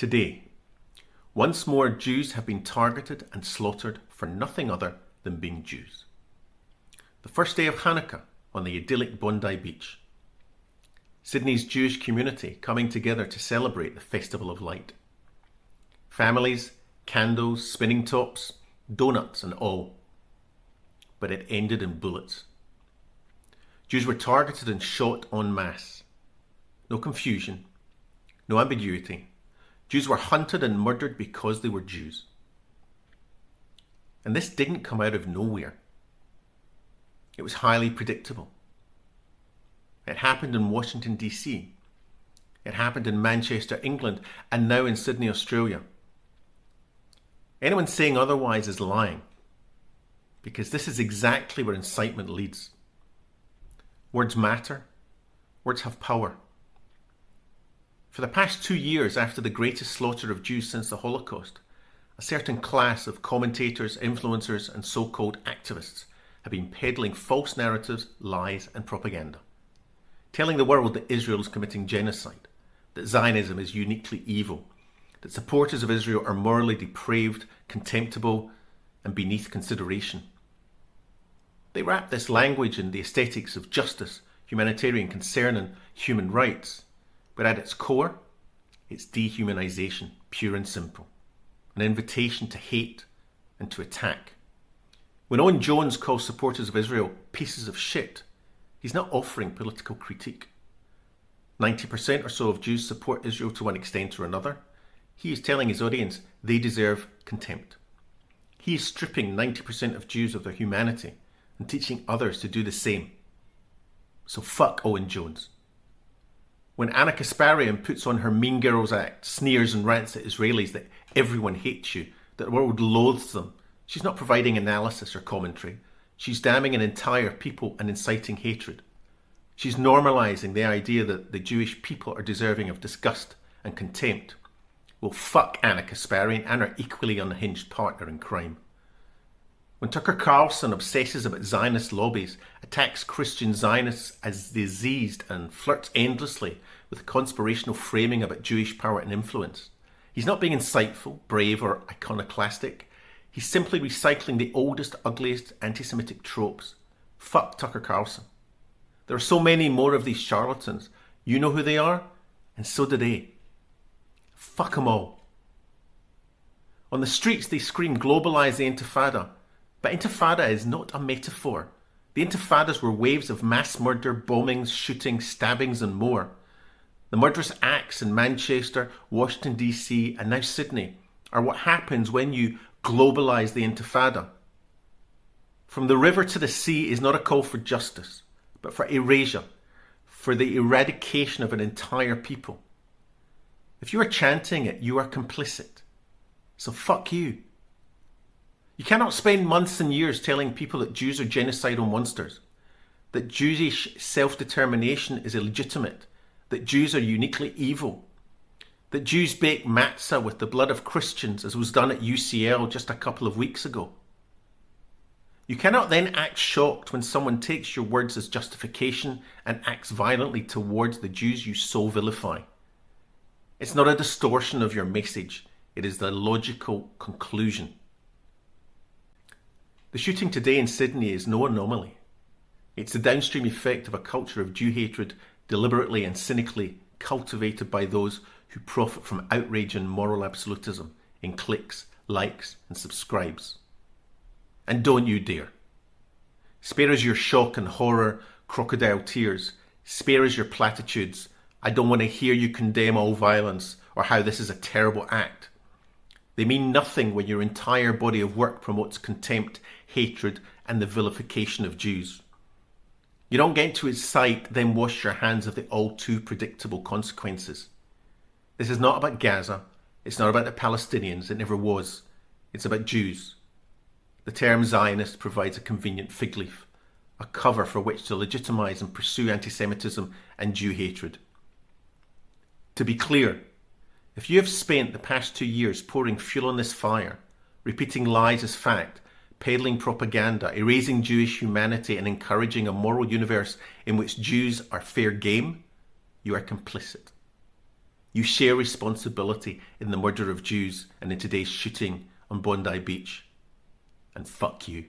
Today, once more Jews have been targeted and slaughtered for nothing other than being Jews. The first day of Hanukkah on the idyllic Bondi Beach. Sydney's Jewish community coming together to celebrate the Festival of Light. Families, candles, spinning tops, donuts and all. But it ended in bullets. Jews were targeted and shot en masse. No confusion, no ambiguity. Jews were hunted and murdered because they were Jews. And this didn't come out of nowhere. It was highly predictable. It happened in Washington, D.C. It happened in Manchester, England, and now in Sydney, Australia. Anyone saying otherwise is lying, because this is exactly where incitement leads. Words matter. Words have power. For the past 2 years after the greatest slaughter of Jews since the Holocaust, a certain class of commentators, influencers, and so-called activists have been peddling false narratives, lies, and propaganda, telling the world that Israel is committing genocide, that Zionism is uniquely evil, that supporters of Israel are morally depraved, contemptible, and beneath consideration. They wrap this language in the aesthetics of justice, humanitarian concern, and human rights, but at its core, it's dehumanization, pure and simple, an invitation to hate and to attack. When Owen Jones calls supporters of Israel pieces of shit, he's not offering political critique. 90% or so of Jews support Israel to one extent or another. He is telling his audience they deserve contempt. He is stripping 90% of Jews of their humanity and teaching others to do the same. So fuck Owen Jones. When Anna Kasparian puts on her Mean Girls act, sneers and rants at Israelis that everyone hates you, that the world loathes them, she's not providing analysis or commentary. She's damning an entire people and inciting hatred. She's normalising the idea that the Jewish people are deserving of disgust and contempt. Well, fuck Anna Kasparian and her equally unhinged partner in crime. When Tucker Carlson obsesses about Zionist lobbies, attacks Christian Zionists as diseased, and flirts endlessly with conspirational framing about Jewish power and influence, he's not being insightful, brave, or iconoclastic. He's simply recycling the oldest, ugliest anti-Semitic tropes. Fuck Tucker Carlson. There are so many more of these charlatans. You know who they are, and so do they. Fuck them all. On the streets they scream, globalise the Intifada. But Intifada is not a metaphor. The Intifadas were waves of mass murder, bombings, shootings, stabbings and more. The murderous acts in Manchester, Washington DC and now Sydney are what happens when you globalise the Intifada. From the river to the sea is not a call for justice, but for erasure, for the eradication of an entire people. If you are chanting it, you are complicit. So fuck you. You cannot spend months and years telling people that Jews are genocidal monsters, that Jewish self-determination is illegitimate, that Jews are uniquely evil, that Jews bake matzah with the blood of Christians, as was done at UCL just a couple of weeks ago. You cannot then act shocked when someone takes your words as justification and acts violently towards the Jews you so vilify. It's not a distortion of your message, it is the logical conclusion. The shooting today in Sydney is no anomaly. It's the downstream effect of a culture of Jew hatred deliberately and cynically cultivated by those who profit from outrage and moral absolutism in clicks, likes and subscribes. And don't you dare. Spare us your shock and horror, crocodile tears. Spare us your platitudes. I don't want to hear you condemn all violence or how this is a terrible act. They mean nothing when your entire body of work promotes contempt, hatred, and the vilification of Jews. You don't get to incite, then wash your hands of the all too predictable consequences. This is not about Gaza. It's not about the Palestinians. It never was. It's about Jews. The term Zionist provides a convenient fig leaf, a cover for which to legitimise and pursue anti-Semitism and Jew hatred. To be clear, if you have spent the past 2 years pouring fuel on this fire, repeating lies as fact, peddling propaganda, erasing Jewish humanity and encouraging a moral universe in which Jews are fair game, you are complicit. You share responsibility in the murder of Jews and in today's shooting on Bondi Beach. And fuck you.